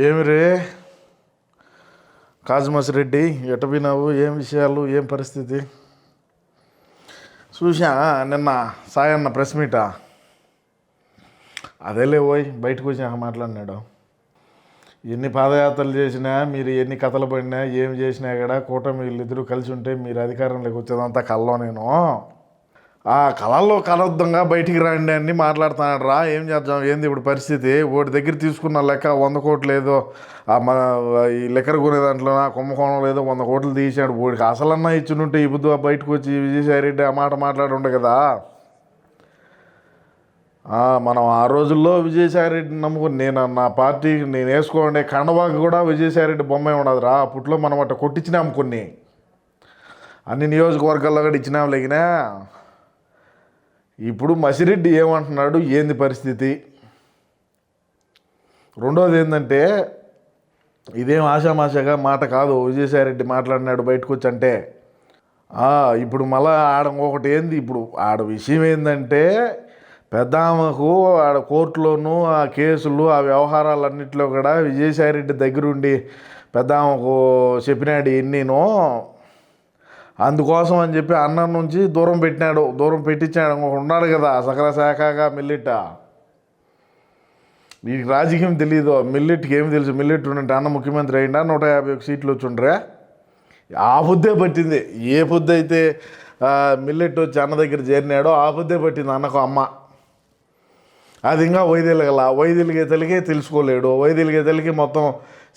ఏమి రే కాజమసిరెడ్డి, ఎటపోయినావు? ఏం విషయాలు, ఏం పరిస్థితి? చూసా నిన్న సాయన్న ప్రెస్ మీటా. అదేలే పోయి బయటకు వచ్చాక మాట్లాడినాడు. ఎన్ని పాదయాత్రలు చేసినా, మీరు ఎన్ని కథలు పడినా, ఏం చేసినా కూడా కూటమి వీళ్ళిద్దరూ కలిసి ఉంటే మీరు అధికారంలోకి వచ్చేదంతా కల్లో. నేను ఆ కళల్లో కలవద్దంగా బయటికి రండి అని మాట్లాడుతున్నాడు రా. ఏం చేద్దాం, ఏంది ఇప్పుడు పరిస్థితి? వాడి దగ్గర తీసుకున్న లెక్క 100 కోట్లు ఏదో మన ఈ లెక్కర కొనే దాంట్లో కుంభకోణం లేదో 100 కోట్లు తీసాడు. వాడికి అసలన్నా ఇచ్చినుంటే ఈ బుద్ధి బయటకు వచ్చి విజయసాయిరెడ్డి ఆ మాట మాట్లాడి ఉండే కదా. మనం ఆ రోజుల్లో విజయసాయిరెడ్డిని నమ్ముకుని నా పార్టీకి నేను వేసుకోండి కండవాకి కూడా విజయసాయిరెడ్డి బొమ్మే ఉండదు రా. అప్పట్లో మనం అట్ట కొట్టించినాం, కొన్ని అన్ని నియోజకవర్గాల్లో కూడా ఇచ్చినాం లేకినా. ఇప్పుడు మసిరెడ్డి ఏమంటున్నాడు, ఏంది పరిస్థితి? రెండోది ఏంటంటే, ఇదేం ఆషామాషాగా మాట కాదు విజయసాయిరెడ్డి మాట్లాడినాడు బయటకు వచ్చి అంటే. ఇప్పుడు మళ్ళా ఆడ ఒకటి ఏంది, ఇప్పుడు ఆడ విషయం ఏంటంటే, పెద్దామకు ఆడ కోర్టులోనూ ఆ కేసులు ఆ వ్యవహారాలన్నింటిలో కూడా విజయసాయిరెడ్డి దగ్గరుండి పెద్దామకు చెప్పినాడు ఎన్నీనో. అందుకోసం అని చెప్పి అన్నం నుంచి దూరం పెట్టించాడు. ఉన్నాడు కదా సకల శాఖగా మిల్లిట్. వీడికి రాజకీయం తెలియదు, మిల్లిట్కి ఏమి తెలుసు? మిల్లిట్ ఉంటే అన్న ముఖ్యమంత్రి అయిందా, 151 సీట్లు వచ్చిండ్రే. ఆ బుద్ధే పట్టింది. ఏ బుద్ధి అయితే మిల్లెట్ వచ్చి అన్న దగ్గర చేరినాడో ఆ బుద్ధే పట్టింది అన్నకు అమ్మ. అది ఇంకా వైదిలిగే తెలుసుకోలేడు. వైదిలిగే మొత్తం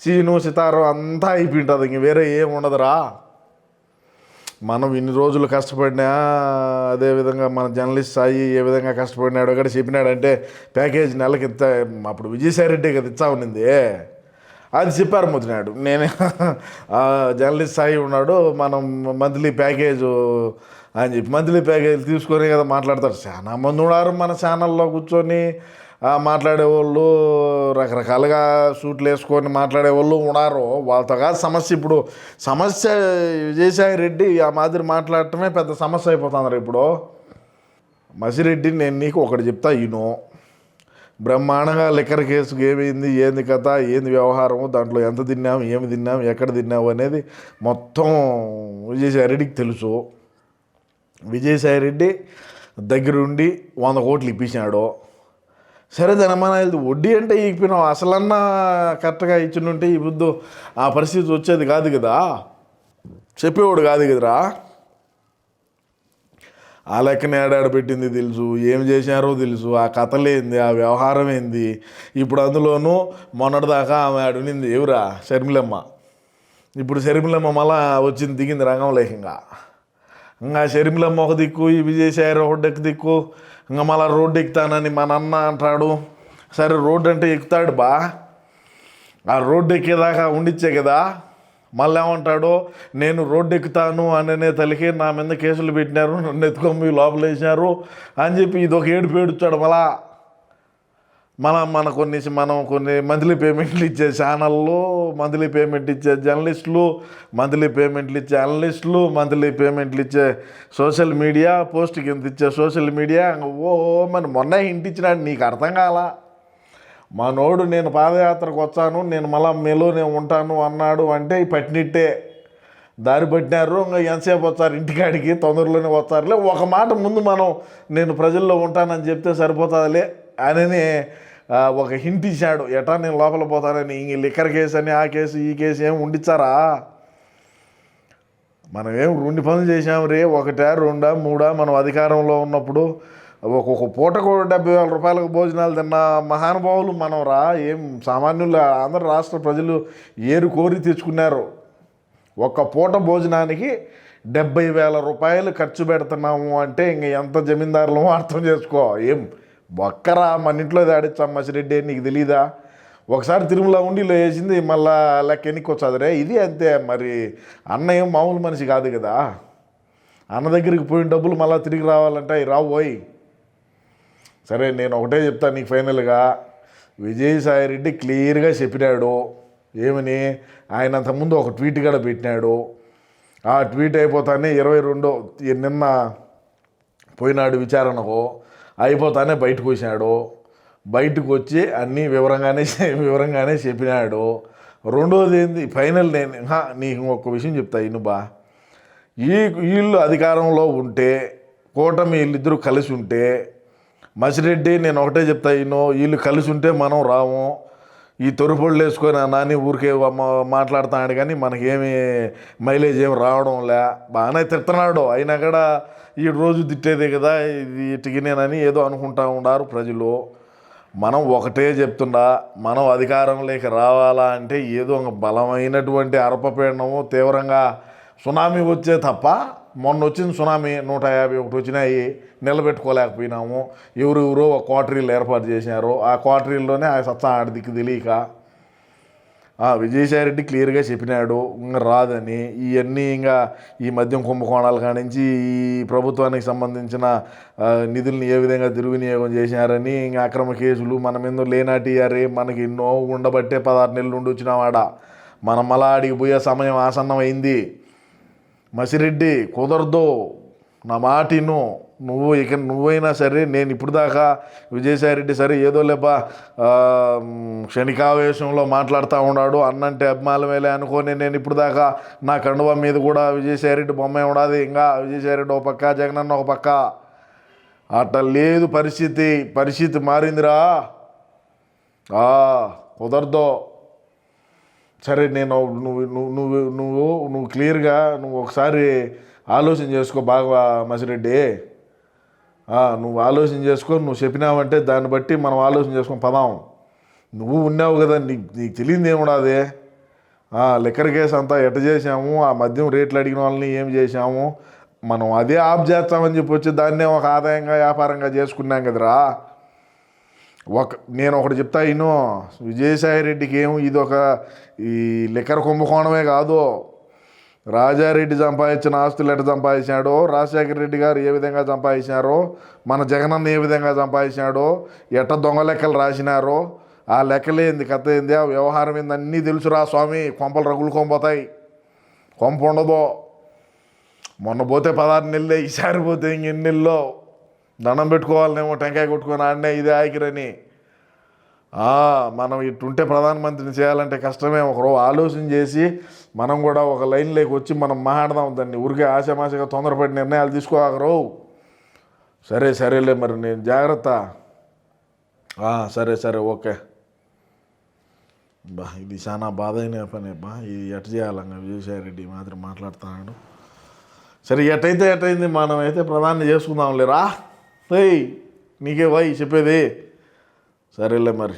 సీను సితారం అంతా అయిపోయింటుంది. ఇంక వేరే ఏం ఉండదురా. మనం ఇన్ని రోజులు కష్టపడినా, అదేవిధంగా మన జర్నలిస్ట్ సాయి ఏ విధంగా కష్టపడినాడో కూడా చెప్పినాడంటే, ప్యాకేజ్ నెలకి ఇంత. అప్పుడు విజయసాయిరెడ్డి కదా ఇచ్చా ఉన్నింది, అది చెప్పారు ముద్దినాడు. నేనే జర్నలిస్ట్ సాయి ఉన్నాడు, మనం మంత్లీ ప్యాకేజు అని చెప్పి మంత్లీ ప్యాకేజ్ తీసుకొని కదా మాట్లాడతారు. చాలా మంది ఉన్నారు మన ఛానల్లో కూర్చొని మాట్లాడేవాళ్ళు, రకరకాలుగా సూట్లు వేసుకొని మాట్లాడేవాళ్ళు ఉన్నారు. వాళ్ళతో కాదు సమస్య. ఇప్పుడు సమస్య విజయసాయిరెడ్డి ఆ మాదిరి మాట్లాడటమే పెద్ద సమస్య అయిపోతున్నారు ఇప్పుడు. మసిరెడ్డి, నేను నీకు ఒకటి చెప్తా ఈను. బ్రహ్మాండంగా లిక్కర్ కేసుకు ఏమైంది, ఏంది కథ, ఏంది వ్యవహారము, దాంట్లో ఎంత తిన్నాము, ఏమి తిన్నాము, ఎక్కడ తిన్నాము అనేది మొత్తం విజయసాయిరెడ్డికి తెలుసు. విజయసాయిరెడ్డి దగ్గరుండి 100 కోట్లు ఇప్పించినాడు. సరే ధనమానాలు వడ్డీ అంటే ఇప్పినావు, అసలన్నా కరెక్ట్గా ఇచ్చినుంటే ఈ బుద్ధు ఆ పరిస్థితి వచ్చేది కాదు కదా, చెప్పేవాడు కాదు కదరా. ఆ లెక్కన ఏడాడు పెట్టింది తెలుసు, ఏం చేశారో తెలుసు, ఆ కథలేంది, ఆ వ్యవహారం ఏంది. ఇప్పుడు అందులోనూ మొన్నటిదాకా ఆమె ఆడునింది ఎవరా, షర్మిలమ్మ. ఇప్పుడు షర్మిలమ్మ మళ్ళా వచ్చింది, దిగింది రంగంలోకి. ఇంకా షర్మిలమ్మ ఒక దిక్కు, ఈ విజయసాయి ఒకటి దిక్కు. ఇంకా మళ్ళీ రోడ్డు ఎక్కుతానని మా నాన్న అంటాడు. సరే రోడ్డు అంటే ఎక్కుతాడు బా, ఆ రోడ్డు ఎక్కేదాకా ఉండిచ్చే కదా. మళ్ళీ ఏమంటాడు, నేను రోడ్డు ఎక్కుతాను అనే తలికి నా మీద కేసులు పెట్టినారు, నన్ను ఎత్తుకొని లోపల వేసినారు అని చెప్పి ఇదొక ఏడుపు ఏడుచాడు. మనం కొన్ని మంత్లీ పేమెంట్లు ఇచ్చే ఛానళ్ళు, మంత్లీ పేమెంట్ ఇచ్చే జర్నలిస్టులు, మంత్లీ పేమెంట్లు ఇచ్చే అనలిస్టులు, మంత్లీ పేమెంట్లు ఇచ్చే సోషల్ మీడియా, పోస్ట్కి ఎంత ఇచ్చే సోషల్ మీడియా. మొన్న ఇంటిచ్చినాడు, నీకు అర్థం కాలా. మనోడు నేను పాదయాత్రకు వచ్చాను, నేను మళ్ళా మెలోనే ఉంటాను అన్నాడు అంటే పట్టినట్టే. దారి పట్టినారు, ఇంకా ఎంతసేపు వచ్చారు ఇంటికాడికి, తొందరలోనే వస్తారులే. ఒక మాట ముందు నేను ప్రజల్లో ఉంటానని చెప్తే సరిపోతుందిలే అని ఒక హింట్ ఇచ్చాడు. ఎటా నేను లోపల పోతానని. ఇంక లిక్కర్ కేసు అని ఆ కేసు ఈ కేసు ఏమి ఉండిచ్చారా? మనం ఏం 2 పనులు చేసాం రే, 1, 2, 3 మనం అధికారంలో ఉన్నప్పుడు ఒక్కొక్క పూటకు 70,000 రూపాయలకు భోజనాలు తిన్న మహానుభావులు మనం రా. ఏం సామాన్యులు, ఆంధ్ర రాష్ట్ర ప్రజలు ఏరు కోరి తెచ్చుకున్నారు. ఒక్క పూట భోజనానికి 70,000 రూపాయలు ఖర్చు పెడుతున్నాము అంటే ఇంక ఎంత జమీందారులమో అర్థం చేసుకో. ఏం ఒక్కరా మన ఇంట్లో ఆడిచ్చాం మసిరెడ్డి, నీకు తెలీదా? ఒకసారి తిరుమల ఉండిలో వేసింది, మళ్ళా లెక్క ఎన్నికొచ్చాదిరే. ఇది అంతే మరి. అన్న ఏం మామూలు మనిషి కాదు కదా. అన్న దగ్గరికి పోయిన డబ్బులు మళ్ళీ తిరిగి రావాలంటే అవి రావు పోయి. సరే నేను ఒకటే చెప్తాను నీకు ఫైనల్గా. విజయసాయిరెడ్డి క్లియర్గా చెప్పినాడు. ఏమని? ఆయన అంతకుముందు ఒక ట్వీట్ కూడా పెట్టినాడు. ఆ ట్వీట్ అయిపోతానే 22 నిన్న పోయినాడు విచారణకు, అయిపోతానే బయటకు వచ్చినాడు. బయటకు వచ్చి అన్నీ వివరంగానే చెప్పినాడు. రెండోది ఏంది, ఫైనల్ నీకు ఒక విషయం చెప్తా ఇనుబా. వీళ్ళు అధికారంలో ఉంటే, కూటమి వీళ్ళిద్దరూ కలిసి ఉంటే, మసిరెడ్డి నేను ఒకటే చెప్తా వీళ్ళు కలిసి ఉంటే మనం రాము. ఈ తొరుపొళ్ళు వేసుకొని నాని ఊరికే మాట్లాడుతున్నాడు కానీ మనకేమి మైలేజ్ ఏమి రావడంలే. బాగానే తిడుతున్నాడు, అయినా కూడా ఈ రోజు తిట్టేదే కదా ఇది ఇటుకినేనని ఏదో అనుకుంటా ఉన్నారు ప్రజలు. మనం ఒకటే చెప్తుండా, మనం అధికారంలోకి రావాలా అంటే ఏదో ఒక బలమైనటువంటి అరపపీడనము తీవ్రంగా సునామీ వచ్చే తప్ప, మొన్న వచ్చింది సునామీ 151 వచ్చినాయి, నిలబెట్టుకోలేకపోయినాము. ఎవరెవరో ఒక క్వార్టరీలు ఏర్పాటు చేసినారు, ఆ క్వార్టరీల్లోనే ఆ సత్తా ఆడిదిక్కు తెలియక విజయసాయిరెడ్డి క్లియర్గా చెప్పినాడు ఇంకా రాదని. ఇవన్నీ ఇంకా ఈ మద్యం కుంభకోణాల కానించి ఈ ప్రభుత్వానికి సంబంధించిన నిధుల్ని ఏ విధంగా దుర్వినియోగం చేసినారని ఇంకా అక్రమ కేసులు మన మీద లేనాటియారే మనకి ఎన్నో ఉండబట్టే 16 నెలలు ఉండి వచ్చినావాడ. మనం మళ్ళా ఆడికి పోయే సమయం ఆసన్నం అయింది. మసిరెడ్డి కుదరదు, నా మాటిను. నువ్వైనా సరే, నేను ఇప్పుడు దాకా విజయసాయిరెడ్డి సరే ఏదో లేపా క్షణికావేశంలో మాట్లాడుతూ ఉన్నాడు, అన్నంటే అభిమానమేలే అనుకొని నేను ఇప్పుడు దాకా నా కండువ మీద కూడా విజయసాయిరెడ్డి బొమ్మే ఉండదు. ఇంకా విజయసాయిరెడ్డి ఒక పక్క, జగనన్న ఒక పక్క. అట్లా లేదు పరిస్థితి మారిందిరా. కుదరదు. సరే నేను నువ్వు క్లియర్గా నువ్వు ఒకసారి ఆలోచన చేసుకో బాగా మసిరెడ్డి. నువ్వు ఆలోచన చేసుకొని నువ్వు చెప్పినావంటే దాన్ని బట్టి మనం ఆలోచన చేసుకొని పదాం. నువ్వు ఉన్నావు కదా, నీకు తెలియదు ఏముండదే. లిక్కర్ కేసు అంతా ఎట్ట చేసాము, ఆ మద్యం రేట్లు అడిగిన వాళ్ళని ఏం చేసాము, మనం అదే ఆఫ్ చేస్తామని చెప్పి వచ్చి దాన్నే ఒక ఆదాయంగా వ్యాపారంగా చేసుకున్నాం కదరా. నేను ఒకటి చెప్తా విజయసాయిరెడ్డికి ఈ లిక్కర్ కుంభకోణమే కాదు, రాజారెడ్డి సంపాదించిన ఆస్తులు ఎట్ట సంపాదించాడో, రాజశేఖర రెడ్డి గారు ఏ విధంగా సంపాదించారో, మన జగనన్న ఏ విధంగా సంపాదించాడో, ఎట్ట దొంగ లెక్కలు రాసినారో, ఆ లెక్కలేంది కథ ఏంది, ఆ వ్యవహారం ఏంది అన్నీ తెలుసురా స్వామి. కొంపలు రగులుకోపోతాయి, కొంప ఉండదు. మొన్న పోతే 16 నెలలే, ఈసారి పోతే ఇంకెన్ని నెలలో దండం పెట్టుకోవాలనేమో, టెంకాయ కొట్టుకొని ఆడినే ఇదే ఆకిరని. మనం ఇటుంటే ప్రధానమంత్రిని చేయాలంటే కష్టమే. ఒకరోజు ఆలోచన చేసి మనం కూడా ఒక లైన్లోకి వచ్చి మనం మాట్లాడదాం. దాన్ని ఊరికే ఆశామాషగా తొందరపడి నిర్ణయాలు తీసుకోగలరు. సరేలే మరి నేను జాగ్రత్త. సరే ఓకే ఇది చాలా బాధ అయిన పని ఇది ఎట్ట చేయాలంగా విజయసాయిరెడ్డి మాత్రం మాట్లాడుతున్నాడు. సరే ఎట్టయింది, మనమైతే ప్రధాని చేసుకుందాంలేరా. నీకే చెప్పేది. సరేలే మరి.